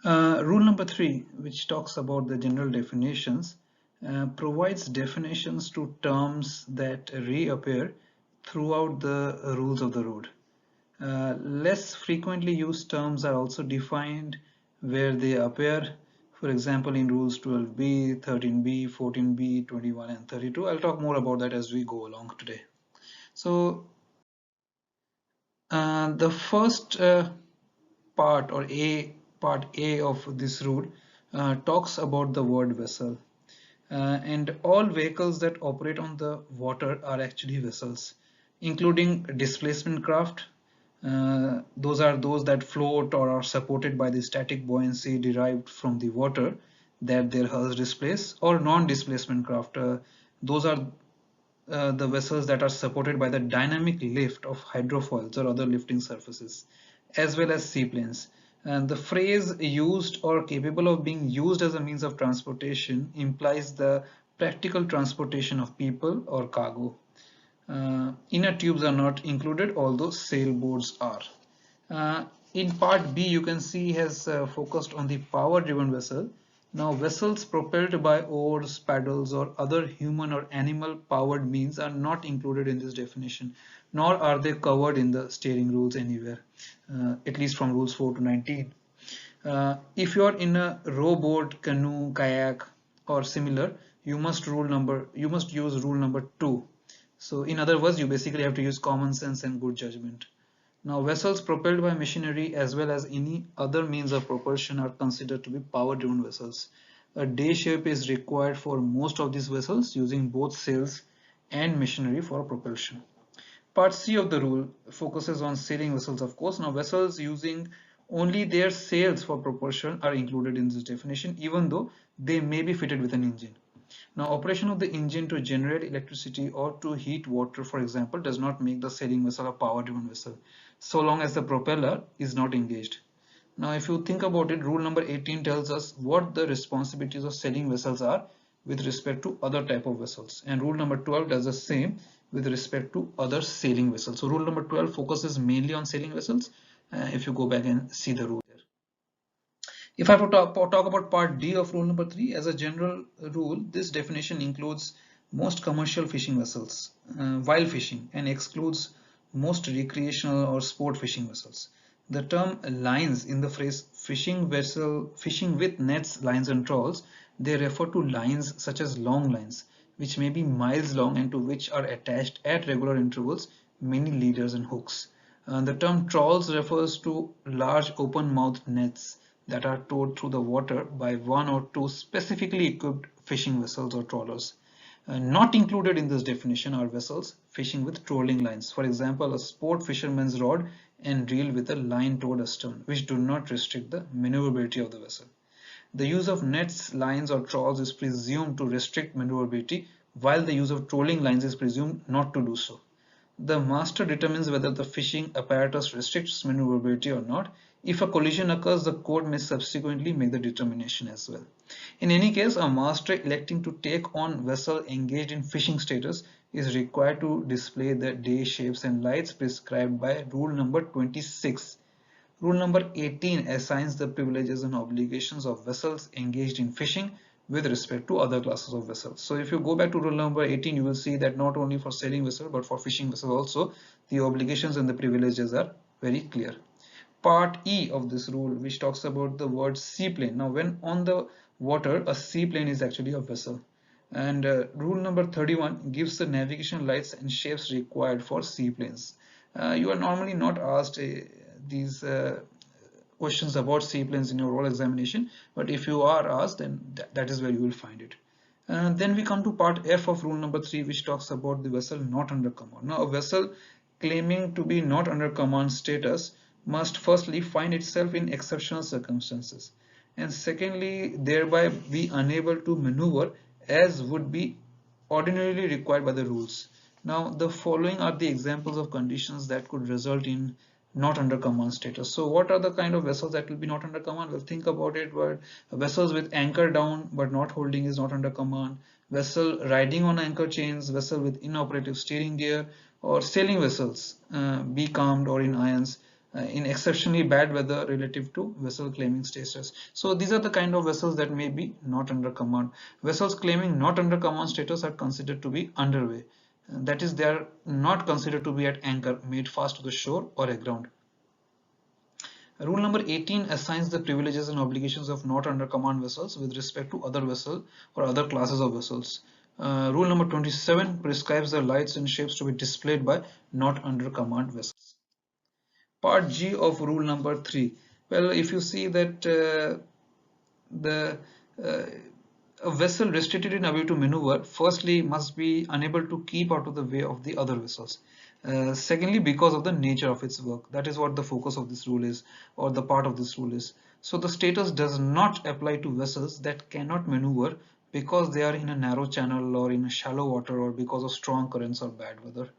Rule number 3, which talks about the general definitions, provides definitions to terms that reappear throughout the rules of the road. Less frequently used terms are also defined where they appear, for example, in rules 12b, 13b, 14b, 21, and 32. I'll talk more about that as we go along today. So, the first part A of this rule talks about the word vessel. And all vehicles that operate on the water are actually vessels, including displacement craft. Those are those that float or are supported by the static buoyancy derived from the water that their hulls displace, or non-displacement craft. Those are the vessels that are supported by the dynamic lift of hydrofoils or other lifting surfaces, as well as seaplanes. And the phrase used or capable of being used as a means of transportation implies the practical transportation of people or cargo. Inner tubes are not included, although sailboats are. In part B, you can see has focused on the power-driven vessel. Now, vessels propelled by oars, paddles, or other human or animal-powered means are not included in this definition, nor are they covered in the steering rules anywhere, at least from rules 4 to 19. If you are in a rowboat, canoe, kayak, or similar, you must use rule number 2. So, in other words, you basically have to use common sense and good judgment. Now, vessels propelled by machinery as well as any other means of propulsion are considered to be power-driven vessels. A day shape is required for most of these vessels using both sails and machinery for propulsion. Part C of the rule focuses on sailing vessels, of course. Now, vessels using only their sails for propulsion are included in this definition, even though they may be fitted with an engine. Now, operation of the engine to generate electricity or to heat water, for example, does not make the sailing vessel a power-driven vessel, so long as the propeller is not engaged. Now, if you think about it, rule number 18 tells us what the responsibilities of sailing vessels are with respect to other type of vessels, and rule number 12 does the same with respect to other sailing vessels. So, rule number 12 focuses mainly on sailing vessels. If you go back and see the rule there. If I talk about part D of rule number 3, as a general rule, this definition includes most commercial fishing vessels while fishing and excludes most recreational or sport fishing vessels. The term lines in the phrase fishing vessel, fishing with nets, lines and trawls, they refer to lines such as long lines, which may be miles long and to which are attached at regular intervals many leaders and hooks. The term trawls refers to large open-mouthed nets that are towed through the water by one or two specifically equipped fishing vessels or trawlers. Not included in this definition are vessels fishing with trolling lines. For example, a sport fisherman's rod and reel with a line towed astern, which do not restrict the maneuverability of the vessel. The use of nets, lines, or trawls is presumed to restrict maneuverability, while the use of trolling lines is presumed not to do so. The master determines whether the fishing apparatus restricts maneuverability or not. If a collision occurs, the court may subsequently make the determination as well. In any case, a master electing to take on vessel engaged in fishing status is required to display the day shapes and lights prescribed by rule number 26. Rule number 18 assigns the privileges and obligations of vessels engaged in fishing with respect to other classes of vessels. So if you go back to rule number 18, you will see that not only for sailing vessel but for fishing vessel also, the obligations and the privileges are very clear. Part E of this rule, which talks about the word seaplane. Now, when on the water, a seaplane is actually a vessel. And rule number 31 gives the navigation lights and shapes required for seaplanes. You are normally not asked these questions about seaplanes in your oral examination, but if you are asked, then that is where you will find it. Then we come to part F of rule number 3, which talks about the vessel not under command. Now, a vessel claiming to be not under command status must firstly find itself in exceptional circumstances, and secondly, thereby be unable to maneuver as would be ordinarily required by the rules. Now, the following are the examples of conditions that could result in not under command status. So what are the kind of vessels that will be not under command? Well, think about it, but vessels with anchor down but not holding is not under command, vessel riding on anchor chains, vessel with inoperative steering gear, or sailing vessels becalmed or in irons. in exceptionally bad weather relative to vessel claiming status. So these are the kind of vessels that may be not under command. Vessels claiming not under command status are considered to be underway. That is, they are not considered to be at anchor, made fast to the shore or aground. Rule number 18 assigns the privileges and obligations of not under command vessels with respect to other vessels or other classes of vessels. Rule number 27 prescribes the lights and shapes to be displayed by not under command vessels. Part G of rule number 3. Well, if you see that the a vessel restricted in ability to maneuver, firstly must be unable to keep out of the way of the other vessels. Secondly, because of the nature of its work. That is what the focus of this rule is, or the part of this rule is. So the status does not apply to vessels that cannot maneuver because they are in a narrow channel or in a shallow water or because of strong currents or bad weather.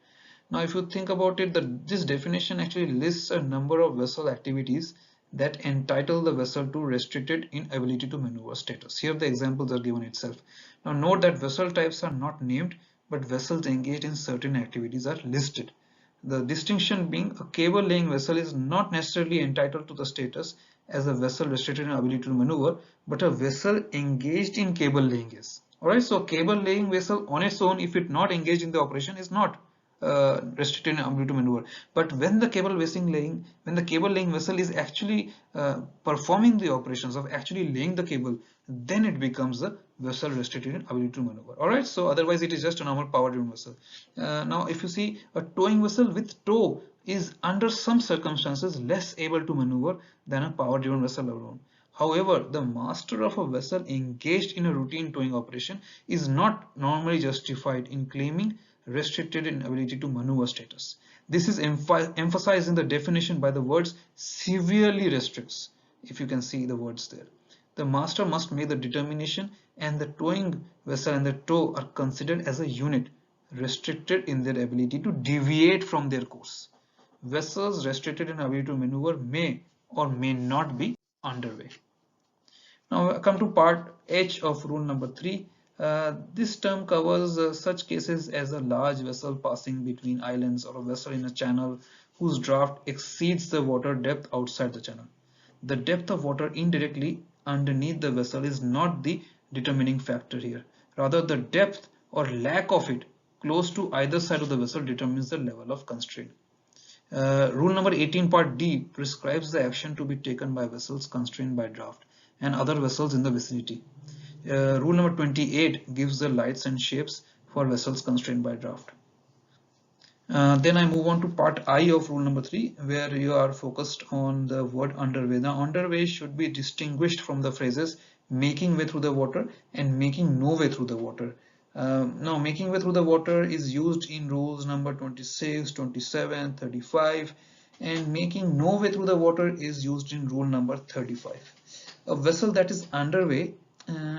Now, if you think about it, this definition actually lists a number of vessel activities that entitle the vessel to restricted inability to maneuver status. Here the examples are given itself. Now note that vessel types are not named, but vessels engaged in certain activities are listed. The distinction being a cable laying vessel is not necessarily entitled to the status as a vessel restricted in ability to maneuver, but a vessel engaged in cable laying is. Alright, so cable laying vessel on its own, if it not engaged in the operation, is not restricted in ability to maneuver. But when the cable laying vessel is actually performing the operations of actually laying the cable, then it becomes a vessel restricted in ability to maneuver. All right, so otherwise it is just a normal power driven vessel. Now if you see, a towing vessel with tow is under some circumstances less able to maneuver than a power driven vessel alone. However, the master of a vessel engaged in a routine towing operation is not normally justified in claiming restricted in ability to maneuver status. This is emphasized in the definition by the words severely restricts. If you can see the words there, the master must make the determination and the towing vessel and the tow are considered as a unit restricted in their ability to deviate from their course. Vessels restricted in ability to maneuver may or may not be underway. Now come to part H of rule number 3. This term covers such cases as a large vessel passing between islands or a vessel in a channel whose draft exceeds the water depth outside the channel. The depth of water indirectly underneath the vessel is not the determining factor here. Rather, the depth or lack of it close to either side of the vessel determines the level of constraint. Rule number 18 part D prescribes the action to be taken by vessels constrained by draft and other vessels in the vicinity. Rule number 28 gives the lights and shapes for vessels constrained by draft. Then I move on to part I of rule number 3, where you are focused on the word underway. Now underway should be distinguished from the phrases making way through the water and making no way through the water. Now making way through the water is used in rules number 26, 27, 35, and making no way through the water is used in rule number 35. A vessel that is underway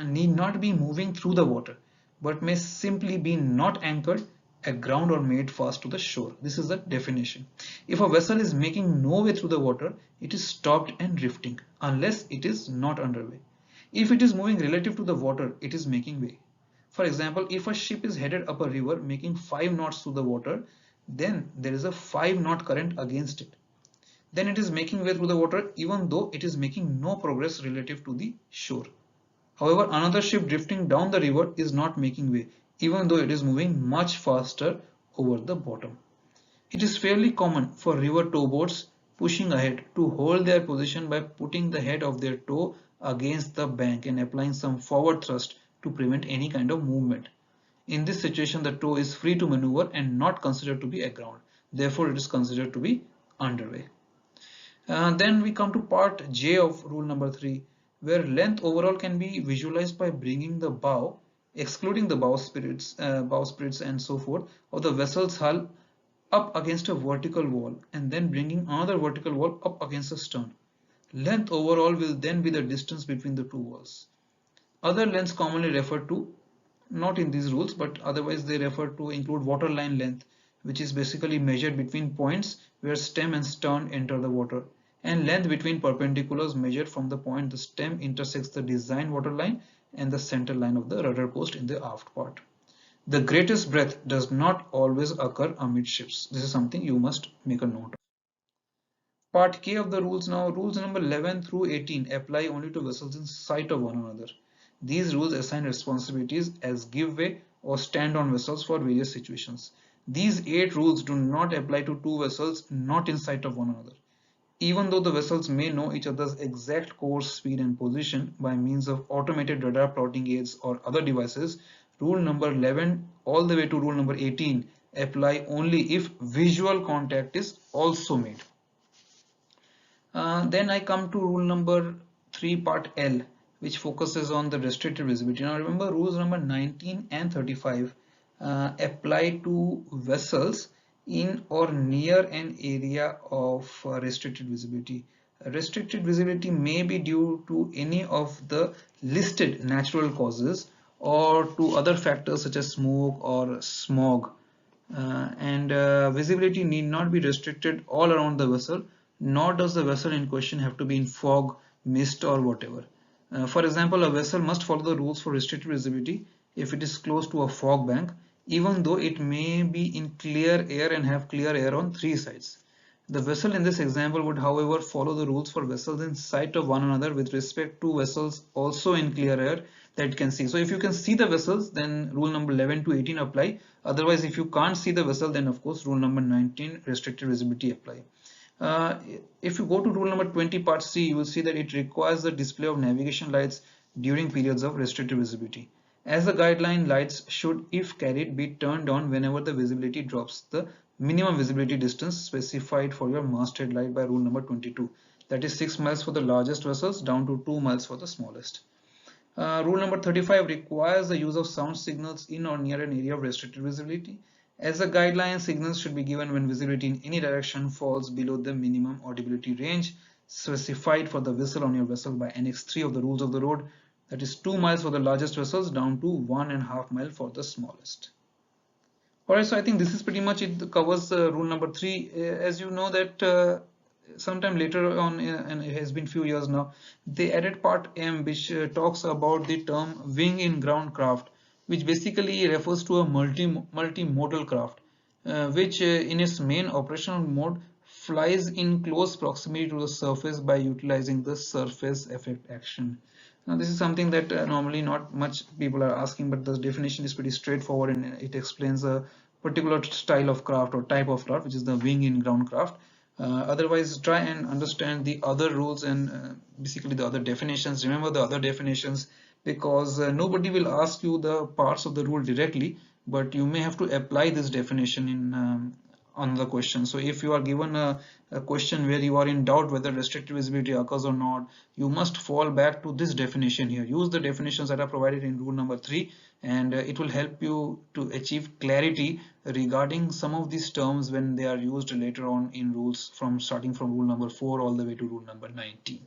need not be moving through the water, but may simply be not anchored, aground, or made fast to the shore. This is the definition. If a vessel is making no way through the water, it is stopped and drifting unless it is not underway. If it is moving relative to the water, it is making way. For example, if a ship is headed up a river making 5 knots through the water, then there is a 5 knot current against it. Then it is making way through the water even though it is making no progress relative to the shore. However, another ship drifting down the river is not making way even though it is moving much faster over the bottom. It is fairly common for river towboats pushing ahead to hold their position by putting the head of their tow against the bank and applying some forward thrust to prevent any kind of movement. In this situation, the tow is free to maneuver and not considered to be aground. Therefore, it is considered to be underway. Then we come to part J of rule number 3, where length overall can be visualized by bringing the bow, excluding the bowsprits and so forth, of the vessel's hull up against a vertical wall and then bringing another vertical wall up against the stern. Length overall will then be the distance between the two walls. Other lengths commonly referred to, not in these rules, but otherwise they refer to include waterline length, which is basically measured between points where stem and stern enter the water, and length between perpendiculars measured from the point the stem intersects the design waterline and the center line of the rudder post in the aft part. The greatest breadth does not always occur amidships. This is something you must make a note of. Part K of the rules now. Rules number 11 through 18 apply only to vessels in sight of one another. These rules assign responsibilities as give way or stand on vessels for various situations. These 8 rules do not apply to two vessels not in sight of one another. Even though the vessels may know each other's exact course, speed and position by means of automated radar plotting aids or other devices, rule number 11 all the way to rule number 18 apply only if visual contact is also made. Then I come to rule number 3 part L, which focuses on the restricted visibility. Now remember, rules number 19 and 35 apply to vessels in or near an area of restricted visibility. Restricted visibility may be due to any of the listed natural causes or to other factors such as smoke or smog. And visibility need not be restricted all around the vessel, nor does the vessel in question have to be in fog, mist or whatever. For example, a vessel must follow the rules for restricted visibility if it is close to a fog bank, even though it may be in clear air and have clear air on three sides. The vessel in this example would, however, follow the rules for vessels in sight of one another with respect to vessels also in clear air that can see. So if you can see the vessels, then rule number 11 to 18 apply. Otherwise, if you can't see the vessel, then of course rule number 19 restricted visibility apply. If you go to rule number 20 part C, you will see that it requires the display of navigation lights during periods of restricted visibility. As a guideline, lights should, if carried, be turned on whenever the visibility drops the minimum visibility distance specified for your masthead light by rule number 22. That is 6 miles for the largest vessels down to 2 miles for the smallest. Rule number 35 requires the use of sound signals in or near an area of restricted visibility. As a guideline, signals should be given when visibility in any direction falls below the minimum audibility range specified for the whistle on your vessel by Annex 3 of the Rules of the Road. That is 2 miles for the largest vessels down to 1.5 miles for the smallest. Alright, so I think this is pretty much it covers rule number 3. As you know that sometime later on, and it has been few years now, they added part M, which talks about the term wing in ground craft, which basically refers to a multimodal craft, which in its main operational mode flies in close proximity to the surface by utilizing the surface effect action. Now this is something that normally not much people are asking, but the definition is pretty straightforward and it explains a particular style of craft or type of craft, which is the wing in ground craft. Otherwise, try and understand the other rules and basically the other definitions. Remember the other definitions, because nobody will ask you the parts of the rule directly, but you may have to apply this definition in on the question. So if you are given a question where you are in doubt whether restricted visibility occurs or not, you must fall back to this definition here. Use the definitions that are provided in rule number 3, and it will help you to achieve clarity regarding some of these terms when they are used later on in rules, from starting from rule number 4 all the way to rule number 19.